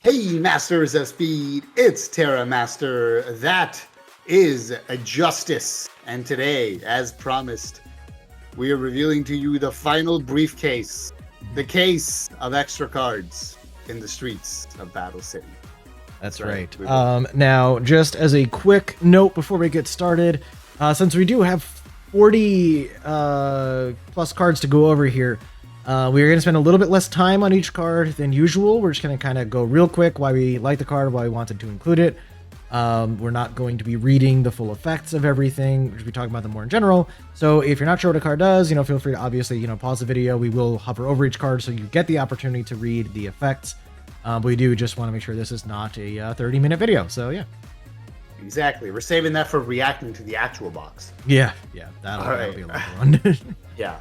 Hey, Masters of Speed, it's Terra Master. That is a Justice. And today, as promised, we are revealing to you the final briefcase, the case of extra cards in the streets of Battle City. That's right. Now, just as a quick note before we get started, since we do have 40 plus cards to go over here, we're going to spend a little bit less time on each card than usual. We're just going to kind of go real quick why we like the card, why we wanted to include it. We're not going to be reading the full effects of everything. We're just be talking about them more in general. So if you're not sure what a card does, feel free to obviously, pause the video. We will hover over each card so you get the opportunity to read the effects. But we do just want to make sure this is not a 30-minute video. So yeah. Exactly. We're saving that for reacting to the actual box. Yeah. That'll be a longer one. Yeah.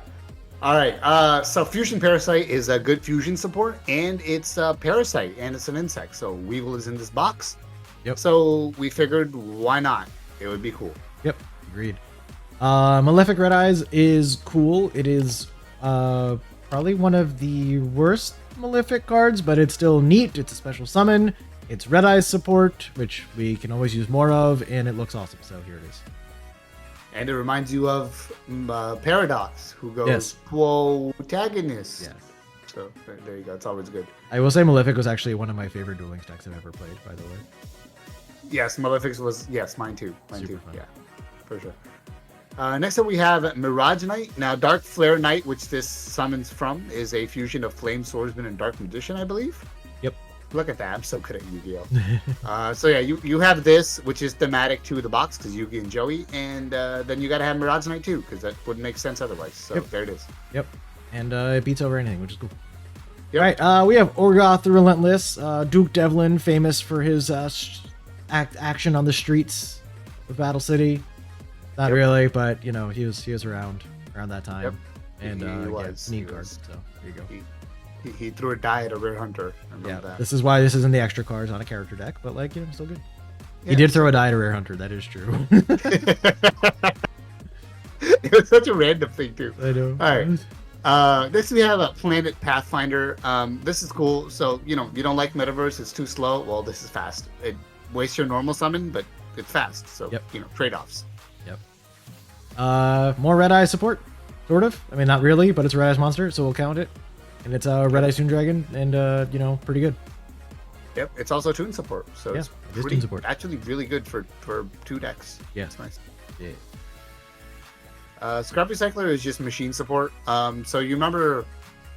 All right. So Fusion Parasite is a good fusion support, and it's a parasite, and it's an insect. So Weevil is in this box. Yep. So we figured, why not? It would be cool. Yep. Agreed. Malefic Red Eyes is cool. It is probably one of the worst Malefic cards, but it's still neat. It's a special summon. It's Red Eyes support, which we can always use more of, and it looks awesome. So here it is. And it reminds you of Paradox, who goes, yes, protagonist. Yes. So there you go. It's always good. I will say Malefic was actually one of my favorite dueling decks I've ever played, by the way. Yes, Malefic was, mine too. Mine Super too. fun. Yeah, for sure. Next up we have Mirage Knight. Now, Dark Flare Knight, which this summons from, is a fusion of Flame Swordsman and Dark Magician, I believe. Yep. Look at that. I'm so good at Yu-Gi-Oh! So yeah, you have this, which is thematic to the box, because Yugi and Joey, and then you got to have Mirage Knight too, because that wouldn't make sense otherwise. So yep, there it is. Yep. And it beats over anything, which is cool. Yep. All right, we have Orgoth the Relentless, Duke Devlin, famous for his action on the streets of Battle City. Not really, but he was around that time. Yep. And he was. neat card. So there you go. He threw a die at a rare hunter. I remember that. This is why this isn't the extra cards on a character deck, but still good. Yeah, he did throw a die at a rare hunter. That is true. It was such a random thing too. I know. All right. Next we have a Planet Pathfinder. This is cool. So you don't like Metaverse. It's too slow. Well, this is fast. It wastes your normal summon, but it's fast. So yep, trade-offs. Yep. More Red Eyes support, sort of. I mean, not really, but it's a Red Eyes monster, so we'll count it. And it's a Red Eyes Toon Dragon, and pretty good. Yep, it's also Toon support, so yeah, it's Toon support. Actually really good for 2 decks. Yeah, it's nice. Yeah. Scrappy Cycler is just machine support. So you remember,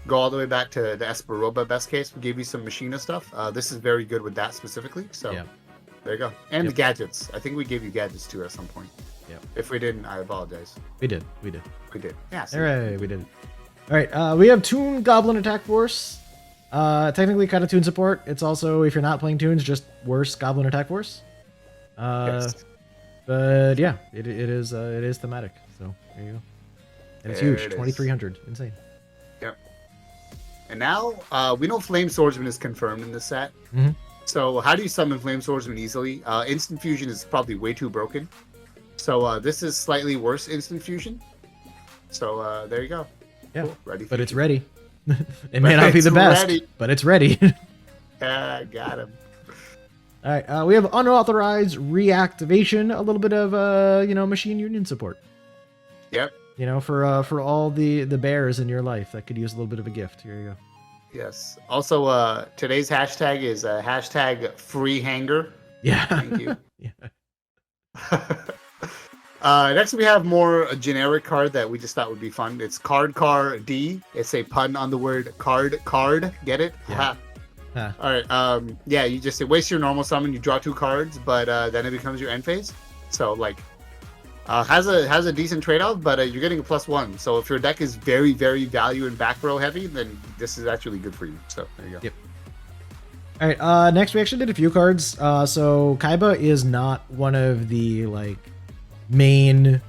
go all the way back to the Esperoba best case. We gave you some Machina stuff. This is very good with that specifically. So yeah, there you go. And yep, the gadgets. I think we gave you gadgets too at some point. Yeah. If we didn't, I apologize. We did. We did. Yeah. All right, we did it. All right, we have Toon Goblin Attack Force. Technically kind of Toon support. It's also, if you're not playing Toons, just worse Goblin Attack Force. Yes. But yeah, it is thematic. So there you go. And it's there huge, 2,300, insane. Yep. And now we know Flame Swordsman is confirmed in this set. Mm-hmm. So how do you summon Flame Swordsman easily? Instant Fusion is probably way too broken. So this is slightly worse Instant Fusion. So there you go. Yeah, cool. Ready. But it's ready. It may not be the best, but it's ready. Yeah, got him. All right, we have Unauthorized Reactivation, a little bit of Machine Union support. Yep. For all the bears in your life that could use a little bit of a gift. Here you go. Yes. Also, today's hashtag is hashtag free hanger. Yeah. Thank you. Yeah. Next, we have a generic card that we just thought would be fun. It's Card D. It's a pun on the word card. Get it? Yeah. Huh. All right. Yeah, you just waste your normal summon. You draw 2 cards, but then it becomes your end phase. So has a decent trade-off, but you're getting a +1. So if your deck is very, very value and back row heavy, then this is actually good for you. So there you go. Yep. All right. Next, we actually did a few cards. So Kaiba is not one of the main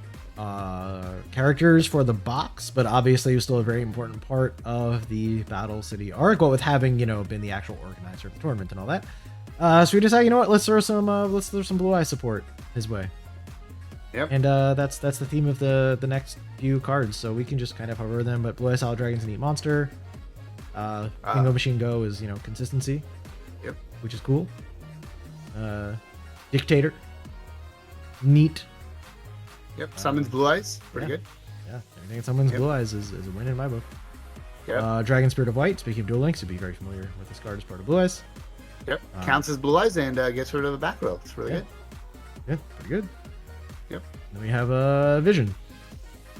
characters for the box, but obviously he was still a very important part of the Battle City arc, with having been the actual organizer of the tournament and all that. So we decided, let's throw some Blue Eye support his way. Yep. And that's the theme of the next few cards, so we can just kind of hover them. But Blue Eye Solid Dragon's a neat monster. Bingo Machine Go is consistency. Yep. which is cool. Dictator. Neat. Yep. Summons Blue Eyes. Pretty good. Yeah. Anything that summons Blue Eyes is a win in my book. Yep. Dragon Spirit of White. Speaking of Duel Links, you'll be very familiar with this card as part of Blue Eyes. Yep. Counts as Blue Eyes and gets rid of the back row. It's really good. Yeah, pretty good. Yep. Then we have Vision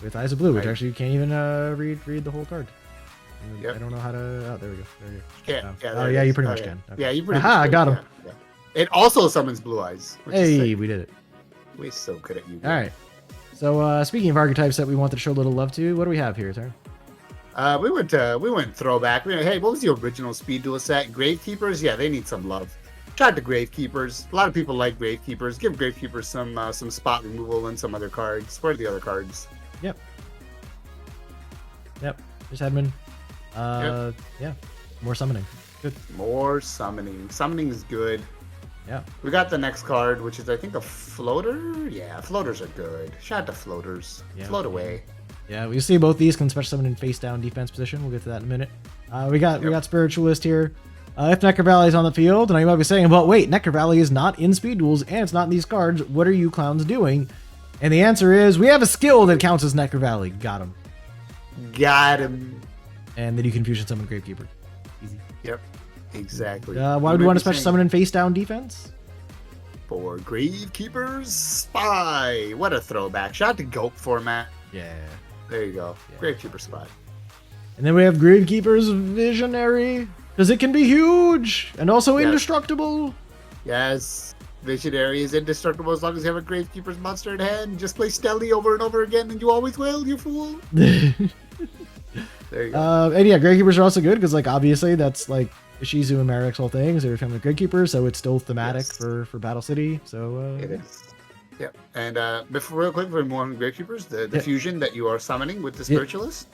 with Eyes of Blue, which actually you can't even read the whole card. Yep. I don't know how to. Oh, there we go. There you go. Yeah, you pretty much can. Okay. Yeah, you pretty much Aha, I got him. Yeah. It also summons Blue Eyes. Hey, we did it. We're so good at you. All right. So speaking of archetypes that we wanted to show a little love to, what do we have here, sir? We went throwback. Hey, what was the original Speed Duel set? Gravekeepers? Yeah, they need some love. Shout out to Gravekeepers. A lot of people like Gravekeepers. Give Gravekeepers some spot removal and some other cards. Where are the other cards? Yep. There's Hedman. Yeah. More summoning. Good. More summoning. Summoning is good. Yeah. We got the next card, which is I think a floater. Yeah, floaters are good. Shout out to floaters. Yeah, Float away. Yeah, we see both these can special summon in face down defense position. We'll get to that in a minute. We got Spiritualist here. If Necro Valley is on the field, and you might be saying, well, wait, Necro Valley is not in Speed Duels and it's not in these cards. What are you clowns doing? And the answer is we have a skill that counts as Necro Valley. Got him. Got him. And then you can fusion summon Gravekeeper. Easy. Yep. Exactly. Why would we want to special summon in face down defense? For Gravekeeper's Spy. What a throwback. Shout out to Gulp format. Yeah. There you go. Yeah. Gravekeeper Spy. And then we have Gravekeeper's Visionary. Because it can be huge and also indestructible. Yes. Visionary is indestructible as long as you have a Gravekeeper's monster in hand. Just play Stelly over and over again and you always will, you fool. There you go. And yeah, Gravekeepers are also good because, like, obviously that's like Shizu and Marek's whole thing. So they're family Gravekeepers, so it's still thematic for Battle City. So it is. Yep. And before, real quick, for more on Gravekeepers, the fusion that you are summoning with the Spiritualist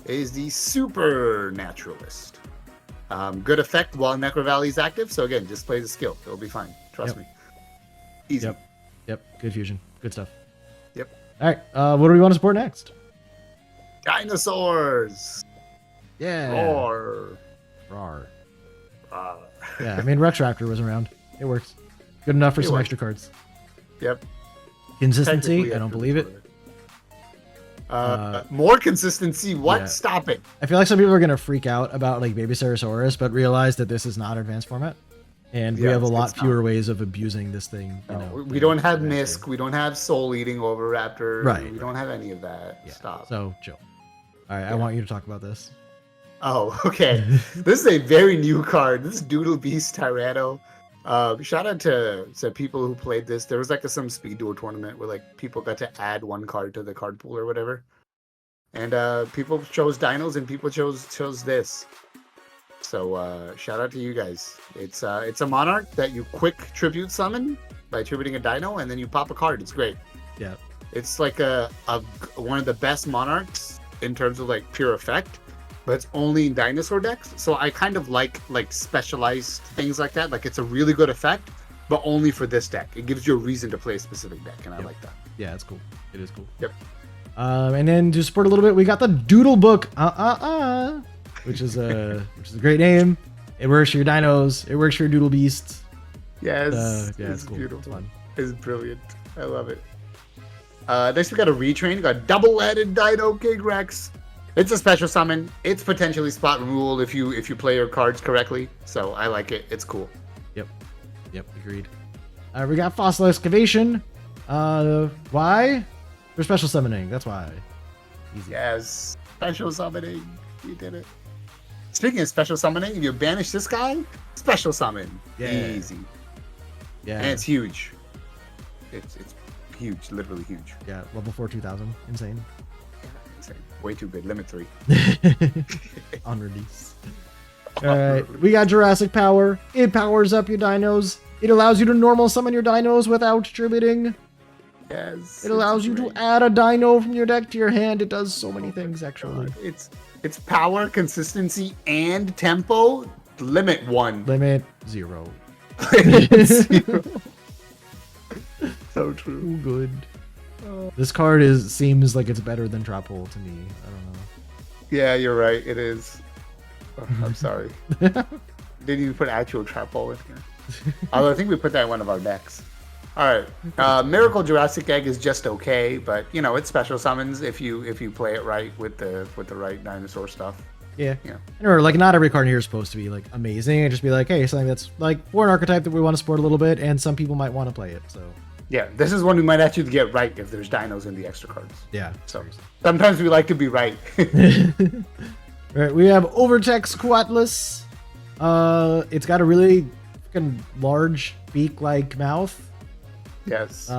is the Supernaturalist. Good effect while Necro Valley is active. So again, just play the skill. It'll be fine. Trust me. Easy. Yep. Good fusion. Good stuff. Yep. All right. What do we want to support next? Dinosaurs. Yeah. Roar. Yeah, I mean, Rex Raptor was around. It works. Good enough for some extra cards. Yep. Consistency? I don't believe it. More consistency? What? Yeah. Stop it. I feel like some people are going to freak out about like Baby Cerasaurus, but realize that this is not advanced format. And we have a lot fewer ways of abusing this thing. We don't have Misk. We don't have Soul Eating Overraptor. Right. We don't have any of that. Yeah. Stop. So, chill. All right, I want you to talk about this. Oh, okay. This is a very new card. This is Doodle Beast Tyrano. Shout out to people who played this. There was like some Speed Duel tournament where like people got to add one card to the card pool or whatever. And people chose Dinos and people chose this. So shout out to you guys. It's a Monarch that you quick tribute summon by tributing a Dino and then you pop a card. It's great. Yeah. It's like one of the best Monarchs in terms of like pure effect, but it's only in Dinosaur decks. So I kind of like specialized things like that. Like it's a really good effect, but only for this deck. It gives you a reason to play a specific deck, and I like that. Yeah, it's cool. It is cool. Yep. And then to support a little bit, we got the Doodle Book, which is a great name. It works for your dinos. It works for your Doodle Beasts. Yes. Yeah, it's cool. Beautiful. It's fun. It's brilliant. I love it. Next we got a Retrain. We got double-headed Dino King Rex. It's a special summon. It's potentially spot removal if you play your cards correctly. So I like it. It's cool. Yep. Agreed. We got Fossil Excavation. Why? For special summoning. That's why. Easy. Yes. Special summoning. You did it. Speaking of special summoning, if you banish this guy, special summon. Yeah. Easy. Yeah. And it's huge. It's huge. Literally huge. Yeah. Level 4 2000. Insane. Insane. Way too good. Limit 3. On release. Alright. We got Jurassic Power. It powers up your dinos. It allows you to normal summon your dinos without tributing. Yes. It allows you to add a dino from your deck to your hand. It does so many things, actually. It's power, consistency, and tempo. Limit 1. Limit 0. Limit 0. So true. Ooh, good. This card seems like it's better than Trap Hole to me. I don't know. Yeah, you're right. It is. Oh, I'm sorry. Didn't even put actual trap hole in here. Although I think we put that in one of our decks. All right, Miracle Jurassic Egg is just okay, but you know, it's special summons if you play it right with the right dinosaur stuff. Yeah. Or like not every card here is supposed to be like amazing. It'd just be like, hey, something that's like for an archetype that we want to support a little bit, and some people might want to play it. So yeah, this is one we might actually get right if there's dinos in the extra cards. Yeah. So sometimes we like to be right. Right, we have overtake Squatless. It's got a really fucking large beak-like mouth. Yes.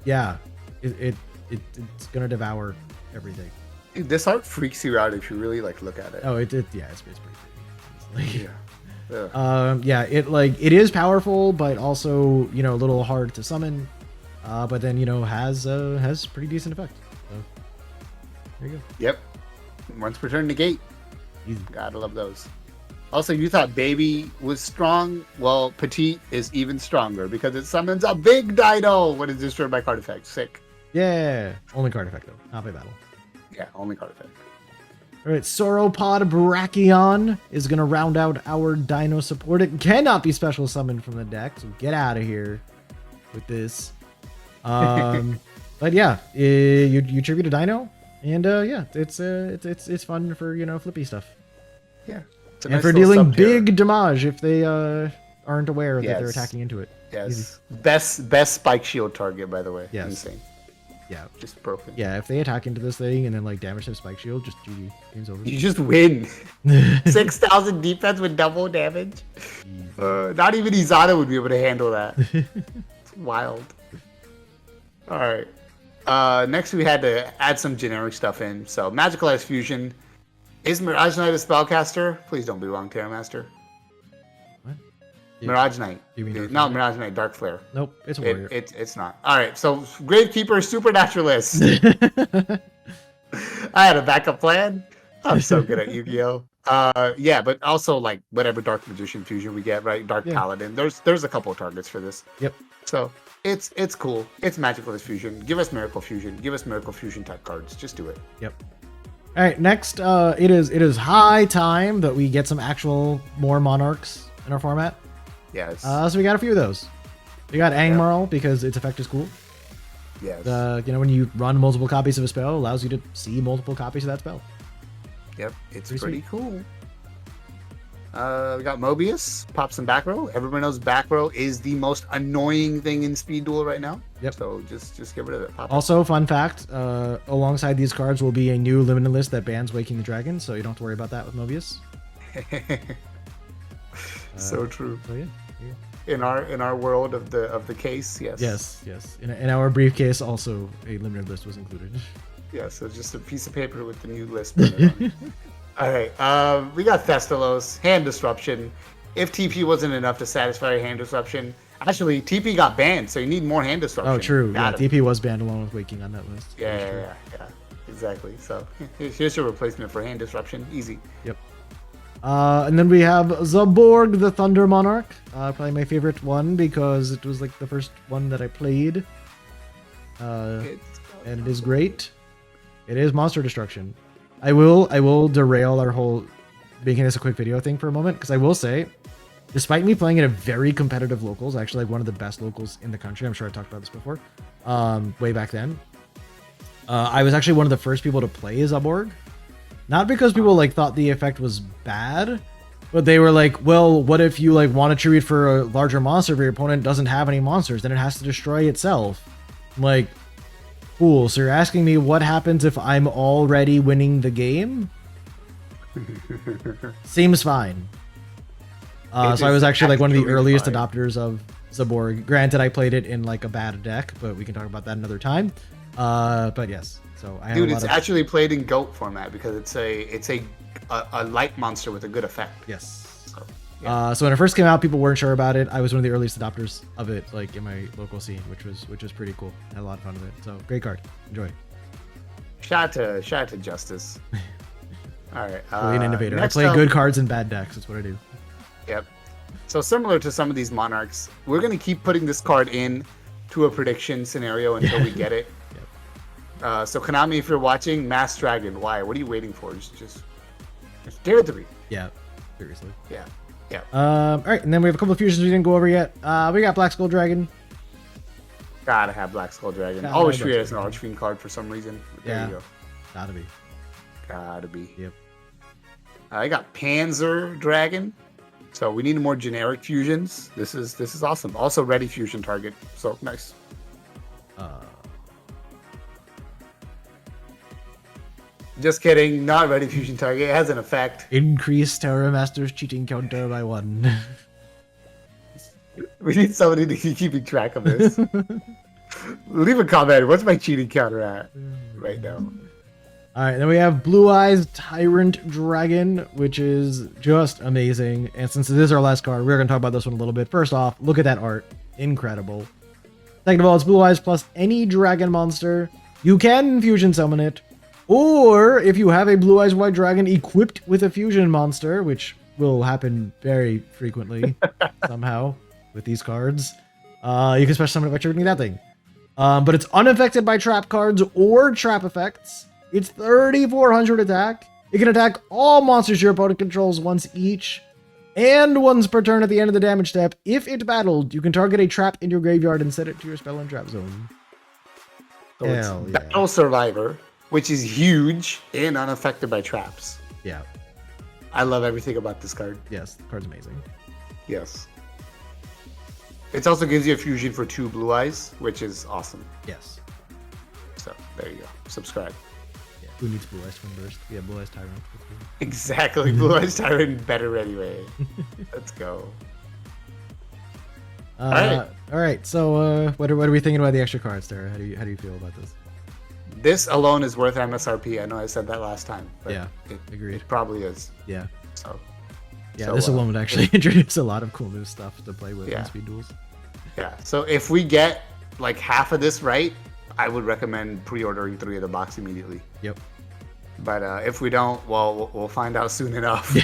Yeah. It's gonna devour everything. Dude, this art freaks you out if you really like look at it. Oh, it's pretty creepy. Yeah. Yeah, it is powerful, but also, you know, a little hard to summon. But then, you know, has pretty decent effect. So there you go. Yep. Once per turn negate. Easy. Gotta love those. Also, you thought Baby was strong? Well, Petite is even stronger because it summons a big dino when it's destroyed by card effect. Sick. Yeah. Only card effect though, not by battle. Yeah, only card effect. All right, Soropod Brachion is going to round out our dino support. It cannot be special summoned from the deck, so get out of here with this. But yeah, you tribute a dino, and yeah, it's fun for, you know, flippy stuff. Yeah. And for dealing big damage if they aren't aware that they're attacking into it. Yes. Easy. Best spike shield target, by the way. Yes. Insane. Yeah. Just broken. Yeah, if they attack into this thing and then like damage their spike shield, just GG. Game's over. You just win. 6,000 defense with double damage. Not even Izana would be able to handle that. It's wild. All right. Next we had to add some generic stuff in. So Magical Ice Fusion. Is Mirage Knight a spellcaster? Please don't be wrong, Terra Master. What? Mirage Knight. You mean No, Mirage Knight, Dark Flare. Nope, it's a warrior. It's not. All right, so Gravekeeper, Supernaturalist. I had a backup plan. I'm so good at Yu-Gi-Oh. Yeah, but also like whatever Dark Magician fusion we get, right? Dark Paladin. There's a couple of targets for this. Yep. So it's cool. It's Magical as Fusion. Give us Miracle Fusion. Give us Miracle Fusion type cards. Just do it. Yep. All right, next, it is high time that we get some actual more monarchs in our format. Yes. So we got a few of those. We got Angmarl because its effect is cool. Yes. You know, when you run multiple copies of a spell, it allows you to see multiple copies of that spell. Yep, it's pretty cool. We got Mobius, pop some back row. Everyone knows back row is the most annoying thing in Speed Duel right now. Yep. So just get rid of it. Also, fun fact, alongside these cards will be a new limited list that bans Waking the Dragon, so you don't have to worry about that with Mobius. So true. So yeah. In our world of the case, yes. Yes. In our briefcase, also a limited list was included. Yeah, so just a piece of paper with the new list printed on it. All right, we got Festilos, Hand Disruption. If TP wasn't enough to satisfy Hand Disruption, actually TP got banned, so you need more Hand Disruption. Oh, true. Yeah, TP was banned along with Waking on that list. Yeah, exactly. So here's your replacement for Hand Disruption. Easy. Yep. And then we have Zaborg, the Thunder Monarch. Probably my favorite one because it was like the first one that I played. And it is great. It is monster destruction. I will derail our whole making this a quick video thing for a moment, because I will say, despite me playing at a very competitive locals, actually like one of the best locals in the country, I'm sure I talked about this before, way back then, I was actually one of the first people to play Zaborg. Not because people like thought the effect was bad, but they were like, well, what if you like want to tribute for a larger monster if your opponent doesn't have any monsters, then it has to destroy itself. I'm like, cool, so you're asking me what happens if I'm already winning the game? Seems fine. So I was actually like one of the earliest adopters of Zaborg. Granted, I played it in like a bad deck, but we can talk about that another time. But yes, so I have Dude, it's actually played in GOAT format because it's a light monster with a good effect. Yes. So when it first came out, people weren't sure about it. I was one of the earliest adopters of it, like in my local scene, which was pretty cool. I had a lot of fun with it. So great card. Enjoy. Shout out to Justice. All right. Really an innovator. I play good cards in bad decks. That's what I do. Yep. So similar to some of these monarchs, we're gonna keep putting this card in to a prediction scenario until we get it. Yep. So Konami, if you're watching, Mass Dragon. Why? What are you waiting for? Just give it to me. Yeah. Seriously. Yeah. Yeah. All right, and then we have a couple of fusions we didn't go over yet. We got Black Skull Dragon. Gotta have Black Skull Dragon. Gotta Always have treat Black it as an Skull Archfiend card for some reason. There you go. Gotta be. Gotta be. Yep. I got Panzer Dragon. So we need more generic fusions. This is awesome. Also ready fusion target. So nice. Just kidding. Not ready fusion target. It has an effect. Increase Terra Master's cheating counter by 1. We need somebody to keep keeping track of this. Leave a comment. What's my cheating counter at right now? All right, then we have Blue Eyes Tyrant Dragon, which is just amazing. And since it is our last card, we're going to talk about this one a little bit. First off, look at that art. Incredible. Second of all, it's Blue Eyes plus any dragon monster. You can fusion summon it. Or if you have a Blue Eyes White Dragon equipped with a fusion monster, which will happen very frequently somehow with these cards, you can special summon it by triggering that thing. But it's unaffected by trap cards or trap effects. It's 3,400 attack. It can attack all monsters your opponent controls once each, and once per turn at the end of the damage step. If it battled, you can target a trap in your graveyard and set it to your spell and trap zone. So it's Battle Survivor, which is huge and unaffected by traps. Yeah. I love everything about this card. Yes, the card's amazing. Yes. It also gives you a fusion for 2 Blue Eyes, which is awesome. Yes. So there you go. Subscribe. Yeah. Who needs Blue Eyes Twin Burst? Yeah, Blue Eyes Tyrant. Exactly. Blue Eyes Tyrant better anyway. Let's go. All right. So, what are we thinking about the extra cards there? How do you feel about this? This alone is worth MSRP. I know I said that last time. But yeah. Agreed. It probably is. Yeah. So. Yeah, so, this alone would actually introduce a lot of cool new stuff to play with in speed duels. Yeah. So if we get like half of this right, I would recommend pre-ordering 3 of the box immediately. Yep. But if we don't, well, we'll find out soon enough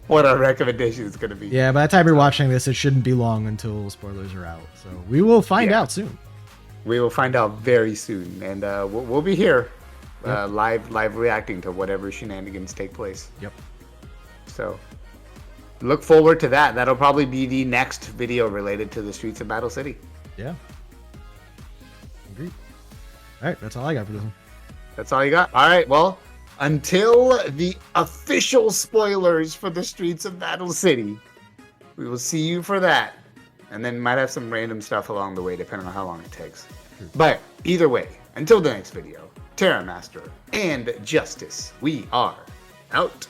what our recommendation is going to be. Yeah, by the time you're watching this, it shouldn't be long until spoilers are out. So we will find out soon. We will find out very soon, and we'll be here live reacting to whatever shenanigans take place. Yep. So look forward to that. That'll probably be the next video related to the streets of Battle City. Yeah. Agreed. All right, that's all I got for this one. That's all you got? All right, well, until the official spoilers for the streets of Battle City, we will see you for that. And then might have some random stuff along the way, depending on how long it takes. But either way, until the next video, Terra Master and Justice, we are out.